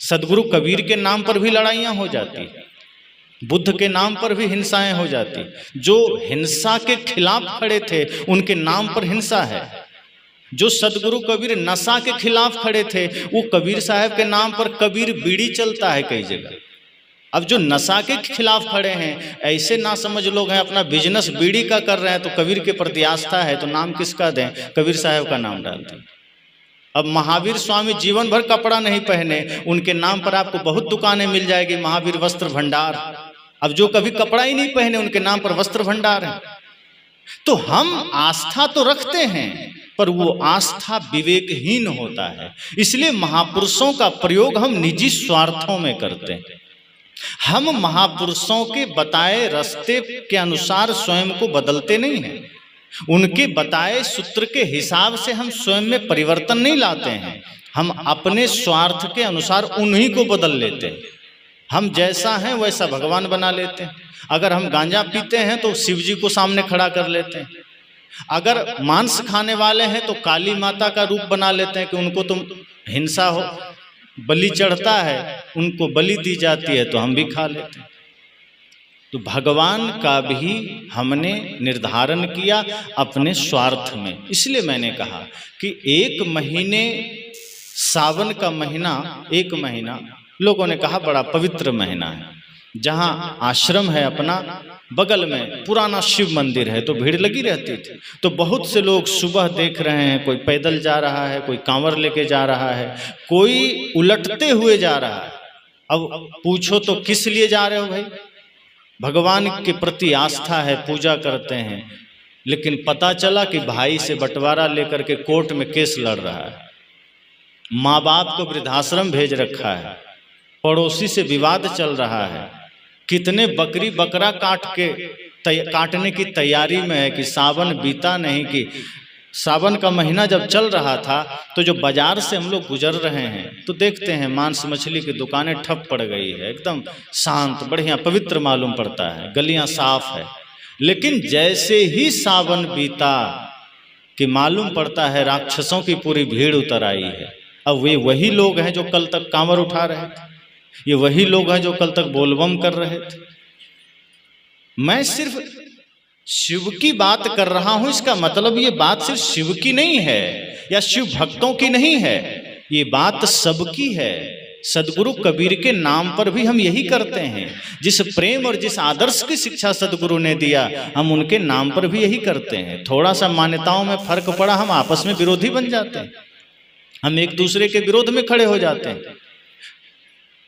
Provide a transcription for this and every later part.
सदगुरु कबीर के नाम पर भी लड़ाइयाँ हो जाती, बुद्ध के नाम पर भी हिंसाएं हो जाती। जो हिंसा के खिलाफ खड़े थे उनके नाम पर हिंसा है। जो सदगुरु कबीर नशा के खिलाफ खड़े थे वो कबीर साहब के नाम पर कबीर बीड़ी चलता है कई जगह। अब जो नशा के खिलाफ खड़े हैं, ऐसे ना समझ लोग हैं, अपना बिजनेस बीड़ी का कर रहे हैं, तो कबीर के प्रति आस्था है तो नाम किसका दें? कबीर साहब का नाम डाल दें। अब महावीर स्वामी जीवन भर कपड़ा नहीं पहने, उनके नाम पर आपको बहुत दुकानें मिल जाएगी, महावीर वस्त्र भंडार। अब जो कभी कपड़ा ही नहीं पहने उनके नाम पर वस्त्र भंडार है। तो हम आस्था तो रखते हैं पर वो आस्था विवेकहीन होता है। इसलिए महापुरुषों का प्रयोग हम निजी स्वार्थों में करते हैं। हम महापुरुषों के बताए रास्ते के अनुसार स्वयं को बदलते नहीं हैं। उनके बताए सूत्र के हिसाब से हम स्वयं में परिवर्तन नहीं लाते हैं। हम अपने स्वार्थ के अनुसार उन्हीं को बदल लेते हैं। हम जैसा हैं वैसा भगवान बना लेते हैं। अगर हम गांजा पीते हैं तो शिव जी को सामने खड़ा कर लेते हैं। अगर मांस खाने वाले हैं तो काली माता का रूप बना लेते हैं कि उनको तुम हिंसा हो, बलि चढ़ता है, उनको बलि दी जाती है तो हम भी खा लेते हैं। तो भगवान का भी हमने निर्धारण किया अपने स्वार्थ में। इसलिए मैंने कहा कि एक महीने, सावन का महीना, एक महीना लोगों ने कहा बड़ा पवित्र महीना है। जहाँ आश्रम है अपना बगल में पुराना शिव मंदिर है तो भीड़ लगी रहती थी। तो बहुत से लोग सुबह देख रहे हैं, कोई पैदल जा रहा है, कोई कांवर लेके जा रहा है, कोई उलटते हुए जा रहा है। अब पूछो तो किस लिए जा रहे हो भाई? भगवान के प्रति आस्था है, पूजा करते हैं। लेकिन पता चला कि भाई से बंटवारा लेकर के कोर्ट में केस लड़ रहा है, माँ बाप को वृद्धाश्रम भेज रखा है, पड़ोसी से विवाद चल रहा है, कितने बकरी बकरा काटने की तैयारी में है कि सावन बीता नहीं। कि सावन का महीना जब चल रहा था तो जो बाजार से हम लोग गुजर रहे हैं तो देखते हैं मांस मछली की दुकानें ठप पड़ गई है, एकदम शांत बढ़िया पवित्र मालूम पड़ता है, गलियां साफ है। लेकिन जैसे ही सावन बीता कि मालूम पड़ता है राक्षसों की पूरी भीड़ उतर आई है। अब वे वही लोग हैं जो कल तक कांवर उठा रहे थे, ये वही लोग हैं जो कल तक बोलबम कर रहे थे। मैं सिर्फ शिव की बात कर रहा हूं, इसका मतलब ये बात सिर्फ शिव की नहीं है या शिव भक्तों की नहीं है, ये बात सबकी है। सदगुरु कबीर के नाम पर भी हम यही करते हैं। जिस प्रेम और जिस आदर्श की शिक्षा सदगुरु ने दिया हम उनके नाम पर भी यही करते हैं। थोड़ा सा मान्यताओं में फर्क पड़ा हम आपस में विरोधी बन जाते हैं, हम एक दूसरे के विरोध में खड़े हो जाते हैं।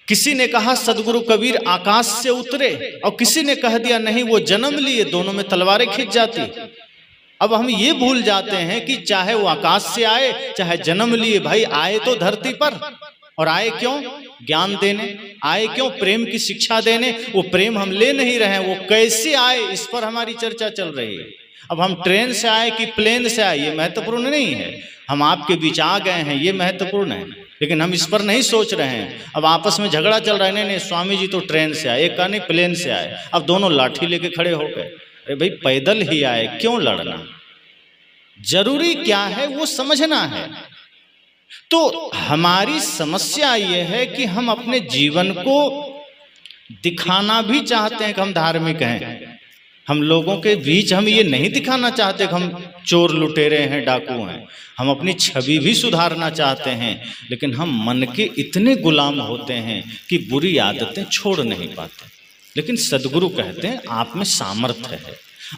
किसी ने कहा सदगुरु कबीर आकाश से उतरे और किसी ने कह दिया नहीं वो जन्म लिए, दोनों में तलवारें खिंच जाती। अब हम ये भूल जाते हैं कि चाहे वो आकाश से आए चाहे जन्म लिए, भाई आए तो धरती पर, और आए क्यों? ज्ञान देने। आए क्यों? प्रेम की शिक्षा देने। वो प्रेम हम ले नहीं रहे हैं, वो कैसे आए इस पर हमारी चर्चा चल रही है। अब हम ट्रेन से आए कि प्लेन से आए ये महत्वपूर्ण नहीं है, हम आपके बीच आ गए हैं ये महत्वपूर्ण है, लेकिन हम इस पर नहीं सोच रहे हैं। अब आपस में झगड़ा चल रहा है, नहीं स्वामी जी तो ट्रेन से आए, एक का नहीं प्लेन से आए। अब दोनों लाठी लेके खड़े हो गए। अरे भाई पैदल ही आए, क्यों लड़ना? जरूरी क्या है वो समझना है। तो हमारी समस्या ये है कि हम अपने जीवन को दिखाना भी चाहते हैं कि हम धार्मिक हैं। हम लोगों के बीच हम ये नहीं दिखाना चाहते कि हम चोर लुटेरे हैं, डाकू हैं। हम अपनी छवि भी सुधारना चाहते हैं, लेकिन हम मन के इतने गुलाम होते हैं कि बुरी आदतें छोड़ नहीं पाते। लेकिन सदगुरु कहते हैं आप में सामर्थ्य है,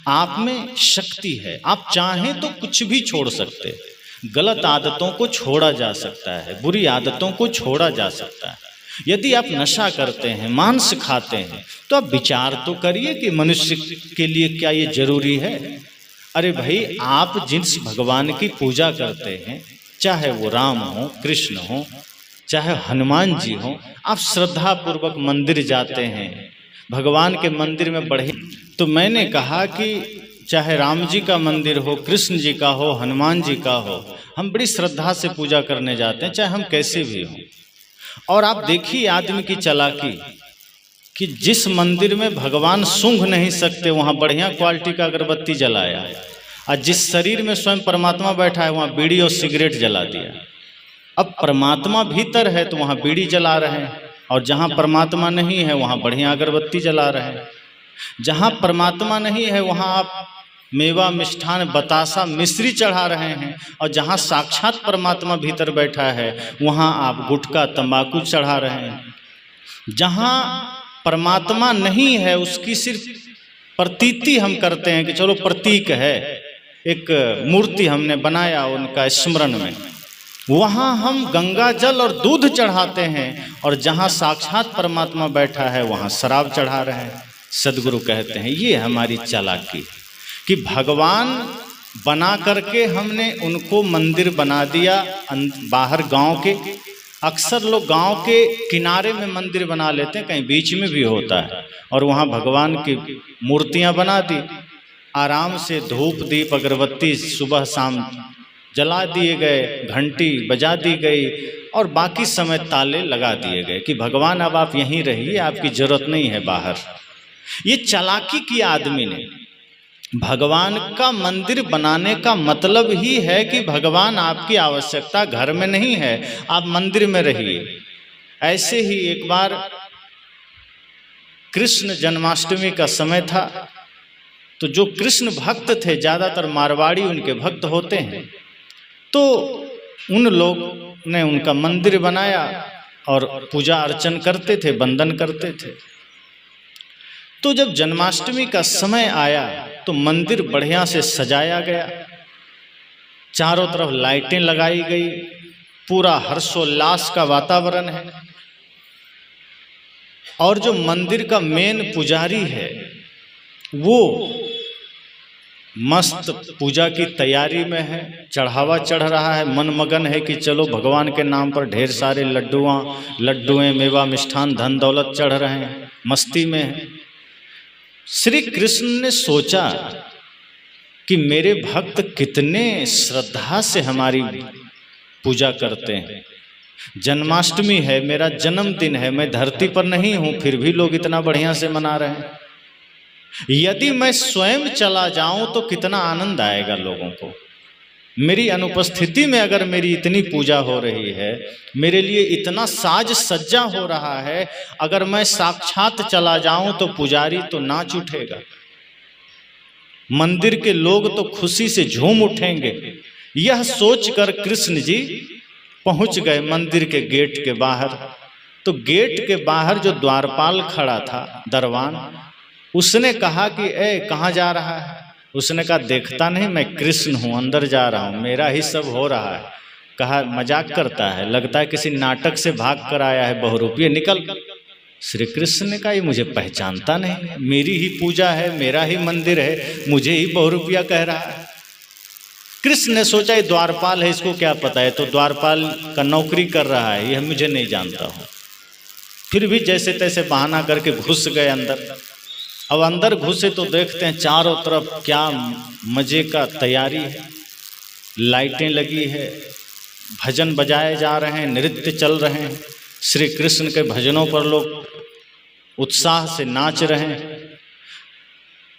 आप में शक्ति है, आप चाहें तो कुछ भी छोड़ सकते हैं। गलत आदतों को छोड़ा जा सकता है, बुरी आदतों को छोड़ा जा सकता है। यदि आप नशा करते हैं, मांस खाते हैं, तो आप विचार तो करिए कि मनुष्य के लिए क्या ये जरूरी है। अरे भाई आप जिस भगवान की पूजा करते हैं, चाहे वो राम हो, कृष्ण हो, चाहे हनुमान जी हो, आप श्रद्धा पूर्वक मंदिर जाते हैं, भगवान के मंदिर में बढ़े। तो मैंने कहा कि चाहे राम जी का मंदिर हो, कृष्ण जी का हो, हनुमान जी का हो, हम बड़ी श्रद्धा से पूजा करने जाते हैं, चाहे हम कैसे भी हों। और आप देखिए आदमी की चालाकी कि जिस मंदिर में भगवान सूंघ नहीं सकते वहाँ बढ़िया क्वालिटी का अगरबत्ती जलाया, और जिस शरीर में स्वयं परमात्मा बैठा है वहाँ बीड़ी और सिगरेट जला दिया। अब परमात्मा भीतर है तो वहाँ बीड़ी जला रहे हैं, और जहाँ परमात्मा नहीं है वहाँ बढ़िया अगरबत्ती जला रहे हैं। जहाँ परमात्मा नहीं है वहाँ आप मेवा, मिष्ठान, बतासा, मिश्री चढ़ा रहे हैं, और जहाँ साक्षात परमात्मा भीतर बैठा है वहाँ आप गुटखा, तंबाकू चढ़ा रहे हैं। जहाँ परमात्मा नहीं है उसकी सिर्फ प्रतीति हम करते हैं कि चलो प्रतीक है, एक मूर्ति हमने बनाया उनका स्मरण में, वहाँ हम गंगा जल और दूध चढ़ाते हैं, और जहाँ साक्षात परमात्मा बैठा है वहाँ शराब चढ़ा रहे हैं। सदगुरु कहते हैं ये हमारी चालाकी कि भगवान बना करके हमने उनको मंदिर बना दिया बाहर गांव के। अक्सर लोग गांव के किनारे में मंदिर बना लेते हैं, कहीं बीच में भी होता है, और वहाँ भगवान की मूर्तियां बना दी। आराम से धूप दीप अगरबत्ती सुबह शाम जला दिए गए, घंटी बजा दी गई, और बाकी समय ताले लगा दिए गए कि भगवान अब आप यहीं रहिए, आपकी जरूरत नहीं है बाहर। ये चालाकी की आदमी ने। भगवान का मंदिर बनाने का मतलब ही है कि भगवान आपकी आवश्यकता घर में नहीं है, आप मंदिर में रहिए। ऐसे ही एक बार कृष्ण जन्माष्टमी का समय था, तो जो कृष्ण भक्त थे, ज़्यादातर मारवाड़ी उनके भक्त होते हैं, तो उन लोग ने उनका मंदिर बनाया और पूजा अर्चन करते थे, वंदन करते थे। तो जब जन्माष्टमी का समय आया तो मंदिर बढ़िया से सजाया गया, चारों तरफ लाइटें लगाई गई, पूरा हर्षोल्लास का वातावरण है। और जो मंदिर का मेन पुजारी है वो मस्त पूजा की तैयारी में है, चढ़ावा चढ़ रहा है, मन मगन है कि चलो भगवान के नाम पर ढेर सारे लड्डुएं, मेवा, मिष्ठान, धन दौलत चढ़ रहे हैं, मस्ती में है। श्री कृष्ण ने सोचा कि मेरे भक्त कितने श्रद्धा से हमारी पूजा करते हैं। जन्माष्टमी है, मेरा जन्मदिन है, मैं धरती पर नहीं हूं, फिर भी लोग इतना बढ़िया से मना रहे हैं। यदि मैं स्वयं चला जाऊं तो कितना आनंद आएगा लोगों को। मेरी अनुपस्थिति में अगर मेरी इतनी पूजा हो रही है, मेरे लिए इतना साज सज्जा हो रहा है, अगर मैं साक्षात चला जाऊं तो पुजारी तो नाच उठेगा, मंदिर के लोग तो खुशी से झूम उठेंगे। यह सोचकर कृष्ण जी पहुंच गए मंदिर के गेट के बाहर। तो गेट के बाहर जो द्वारपाल खड़ा था, दरवान, उसने कहा कि ए कहाँ जा रहा है? उसने कहा देखता नहीं मैं कृष्ण हूँ, अंदर जा रहा हूँ, मेरा ही सब हो रहा है। कहा मजाक करता है, लगता है किसी नाटक से भाग कर आया है, बहुरूपिये निकल। श्री कृष्ण ने कहा ये मुझे पहचानता नहीं, मेरी ही पूजा है, मेरा ही मंदिर है, मुझे ही बहुरूपिया कह रहा है। कृष्ण ने सोचा ये द्वारपाल है, इसको क्या पता है, तो द्वारपाल का नौकरी कर रहा है, यह मुझे नहीं जानता हूँ। फिर भी जैसे तैसे बहाना करके घुस गए अंदर। अब अंदर घुसे तो देखते हैं चारों तरफ क्या मजे का तैयारी है, लाइटें लगी है, भजन बजाए जा रहे हैं, नृत्य चल रहे हैं, श्री कृष्ण के भजनों पर लोग उत्साह से नाच रहे हैं।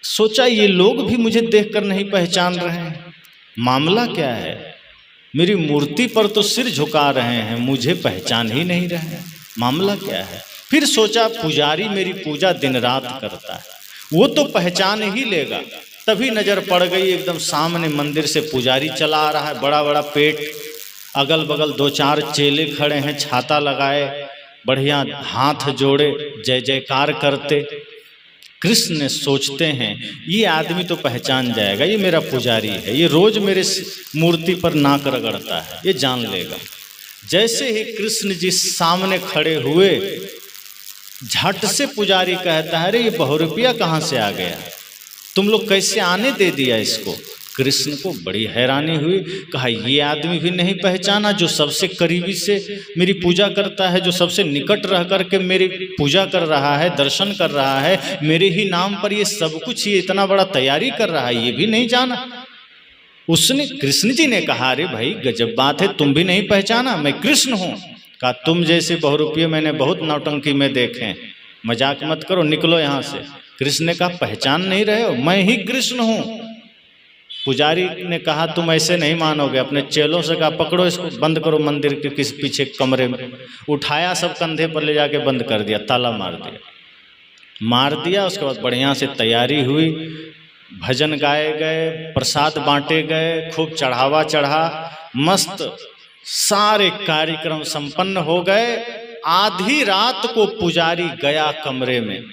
सोचा ये लोग भी मुझे देखकर नहीं पहचान रहे हैं, मामला क्या है? मेरी मूर्ति पर तो सिर झुका रहे हैं, मुझे पहचान ही नहीं रहे हैं, मामला क्या है? फिर सोचा पुजारी मेरी पूजा दिन रात करता है, वो तो पहचान ही लेगा। तभी नजर पड़ गई एकदम सामने मंदिर से पुजारी चला आ रहा है, बड़ा बड़ा पेट, अगल बगल 2-4 चेले खड़े हैं, छाता लगाए, बढ़िया हाथ जोड़े, जय जयकार करते। कृष्ण ने सोचते हैं ये आदमी तो पहचान जाएगा, ये मेरा पुजारी है, ये रोज मेरे मूर्ति पर नाक रगड़ता है, ये जान लेगा। जैसे ही कृष्ण जी सामने खड़े हुए, झट से पुजारी कहता है अरे ये बहुरूपिया कहाँ से आ गया, तुम लोग कैसे आने दे दिया इसको? कृष्ण को बड़ी हैरानी हुई, कहा ये आदमी भी नहीं पहचाना जो सबसे करीबी से मेरी पूजा करता है, जो सबसे निकट रह करके मेरी पूजा कर रहा है, दर्शन कर रहा है, मेरे ही नाम पर ये सब कुछ, ये इतना बड़ा तैयारी कर रहा है, ये भी नहीं जाना। उसने, कृष्ण जी ने कहा अरे भाई गजब बात है, तुम भी नहीं पहचाना, मैं कृष्ण हूँ। कहा तुम जैसे बहुरूपिये मैंने बहुत नौटंकी में देखे हैं, मजाक मत करो, निकलो यहाँ से। कृष्ण ने कहा पहचान नहीं रहे हो, मैं ही कृष्ण हूँ। पुजारी ने कहा तुम ऐसे नहीं मानोगे, अपने चेलों से कहा पकड़ो इसको, बंद करो मंदिर के किस पीछे कमरे में। उठाया, सब कंधे पर ले जाके बंद कर दिया, ताला मार दिया। उसके बाद बढ़िया से तैयारी हुई, भजन गाए गए, प्रसाद बांटे गए, खूब चढ़ावा चढ़ा, मस्त सारे कार्यक्रम संपन्न हो गए। आधी रात को पुजारी गया कमरे में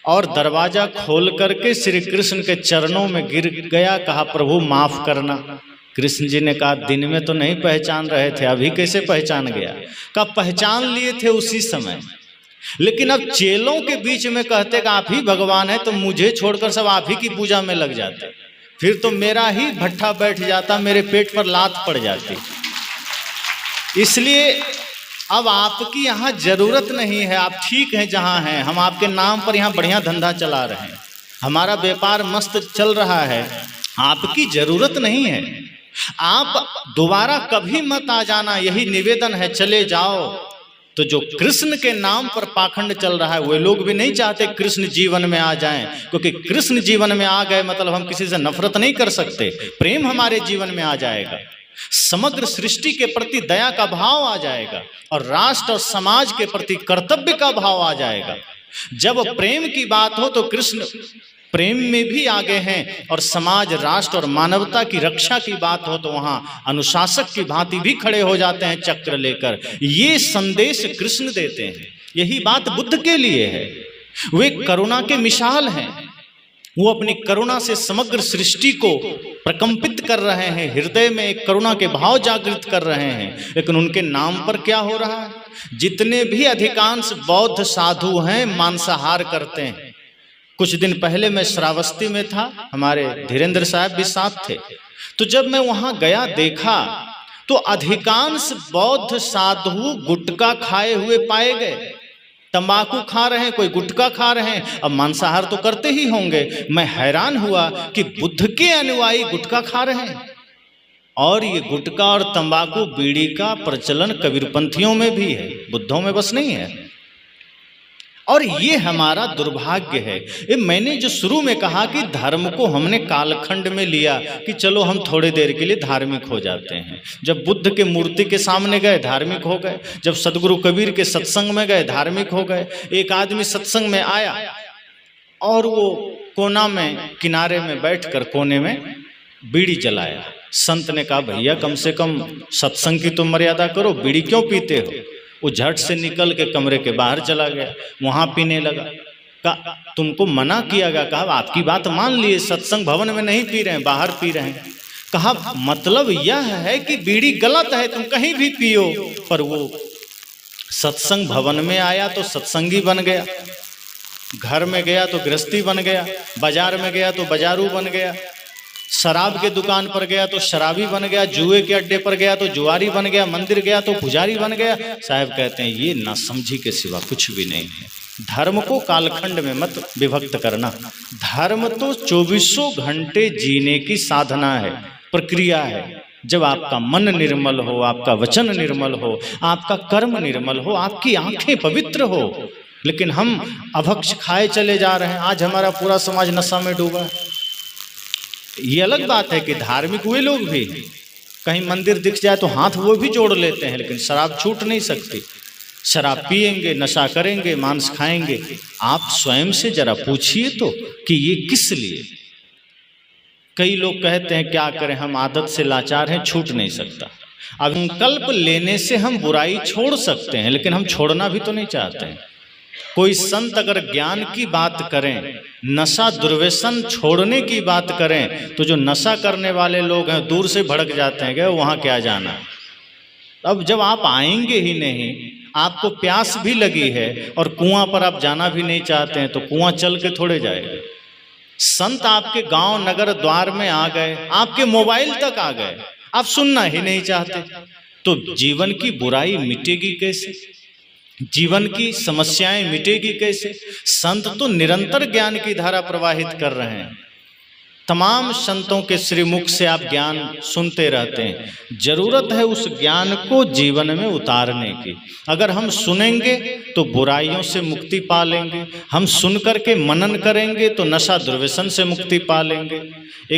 और दरवाजा खोल करके श्री कृष्ण के चरणों में गिर गया, कहा प्रभु माफ करना। कृष्ण जी ने कहा दिन में तो नहीं पहचान रहे थे, अभी कैसे पहचान गया? कहा पहचान लिए थे उसी समय, लेकिन अब चेलों के बीच में कहते कि आप ही भगवान है, तो मुझे छोड़कर सब आप ही की पूजा में लग जाते, फिर तो मेरा ही भट्ठा बैठ जाता, मेरे पेट पर लात पड़ जाती। इसलिए अब आपकी यहाँ जरूरत नहीं है, आप ठीक हैं जहाँ हैं। हम आपके नाम पर यहाँ बढ़िया धंधा चला रहे हैं, हमारा व्यापार मस्त चल रहा है, आपकी जरूरत नहीं है। आप दोबारा कभी मत आ जाना, यही निवेदन है, चले जाओ। तो जो कृष्ण के नाम पर पाखंड चल रहा है, वे लोग भी नहीं चाहते कृष्ण जीवन में आ जाएं, क्योंकि कृष्ण जीवन में आ गए मतलब हम किसी से नफरत नहीं कर सकते, प्रेम हमारे जीवन में आ जाएगा, समग्र सृष्टि के प्रति दया का भाव आ जाएगा और राष्ट्र और समाज के प्रति कर्तव्य का भाव आ जाएगा। जब प्रेम की बात हो तो कृष्ण प्रेम में भी आगे हैं, और समाज, राष्ट्र और मानवता की रक्षा की बात हो तो वहां अनुशासक की भांति भी खड़े हो जाते हैं चक्र लेकर। ये संदेश कृष्ण देते हैं, यही बात बुद्ध के लिए है। वे करुणा के मिसाल हैं, वो अपनी करुणा से समग्र सृष्टि को प्रकंपित कर रहे हैं, हृदय में एक करुणा के भाव जागृत कर रहे हैं। लेकिन उनके नाम पर क्या हो रहा है? जितने भी अधिकांश बौद्ध साधु हैं मांसाहार करते हैं। कुछ दिन पहले मैं श्रावस्ती में था, हमारे धीरेन्द्र साहब भी साथ थे, तो जब मैं वहां गया देखा तो अधिकांश बौद्ध साधु गुटखा खाए हुए पाए गए, तंबाकू खा रहे हैं, कोई गुटखा खा रहे हैं, अब मांसाहार तो करते ही होंगे। मैं हैरान हुआ कि बुद्ध के अनुयायी गुटखा खा रहे हैं, और ये गुटखा और तंबाकू बीड़ी का प्रचलन कबीरपंथियों में भी है, बुद्धों में बस नहीं है। और ये हमारा दुर्भाग्य है। ये मैंने जो शुरू में कहा कि धर्म को हमने कालखंड में लिया कि चलो हम थोड़ी देर के लिए धार्मिक हो जाते हैं। जब बुद्ध के मूर्ति के सामने गए धार्मिक हो गए, जब सदगुरु कबीर के सत्संग में गए धार्मिक हो गए। एक आदमी सत्संग में आया और वो कोना में किनारे में बैठकर कोने में बीड़ी जलाया। संत ने कहा भैया कम से कम सत्संग की तो मर्यादा करो, बीड़ी क्यों पीते हो? वो झट से निकल के कमरे के बाहर चला गया, वहां पीने लगा। कहा तुमको मना किया गया? कहा आपकी बात मान लिए, सत्संग भवन में नहीं पी रहे हैं, बाहर पी रहे हैं। कहा मतलब यह है कि बीड़ी गलत है, तुम कहीं भी पियो। पर वो सत्संग भवन में आया तो सत्संगी बन गया, घर में गया तो गृहस्थी बन गया, बाजार में गया तो बाजारू बन गया, शराब के दुकान पर गया तो शराबी बन गया, जुए के अड्डे पर गया तो जुआरी बन गया, मंदिर गया तो पुजारी बन गया। साहब कहते हैं ये नासमझी के सिवा कुछ भी नहीं है। धर्म को कालखंड में मत विभक्त करना। धर्म तो 24 घंटे जीने की साधना है, प्रक्रिया है। जब आपका मन निर्मल हो, आपका वचन निर्मल हो, आपका कर्म निर्मल हो, आपकी आंखें पवित्र हो। लेकिन हम अभक्ष खाए चले जा रहे हैं। आज हमारा पूरा समाज नशा में डूबा है। ये अलग बात है कि धार्मिक वे लोग भी कहीं मंदिर दिख जाए तो हाथ वो भी जोड़ लेते हैं, लेकिन शराब छूट नहीं सकती। शराब पिएंगे, नशा करेंगे, मांस खाएंगे। आप स्वयं से जरा पूछिए तो कि ये किस लिए। कई लोग कहते हैं क्या करें, हम आदत से लाचार हैं, छूट नहीं सकता। अब संकल्प लेने से हम बुराई छोड़ सकते हैं, लेकिन हम छोड़ना भी तो नहीं चाहते हैं। कोई संत अगर ज्ञान की बात करें, नशा दुर्व्यसन छोड़ने की बात करें, तो जो नशा करने वाले लोग हैं दूर से भड़क जाते हैं, वहां क्या जाना। अब जब आप आएंगे ही नहीं, आपको प्यास भी लगी है और कुआं पर आप जाना भी नहीं चाहते हैं, तो कुआं चल के थोड़े जाएगा। संत आपके गांव नगर द्वार में आ गए, आपके मोबाइल तक आ गए, आप सुनना ही नहीं चाहते, तो जीवन की बुराई मिटेगी कैसे? जीवन की समस्याएं मिटेगी कैसे? संत तो निरंतर ज्ञान की धारा प्रवाहित कर रहे हैं। तमाम संतों के श्रीमुख से आप ज्ञान सुनते रहते हैं। जरूरत है उस ज्ञान को जीवन में उतारने की। अगर हम सुनेंगे तो बुराइयों से मुक्ति पा लेंगे, हम सुन करके मनन करेंगे तो नशा दुर्व्यसन से मुक्ति पा लेंगे। एक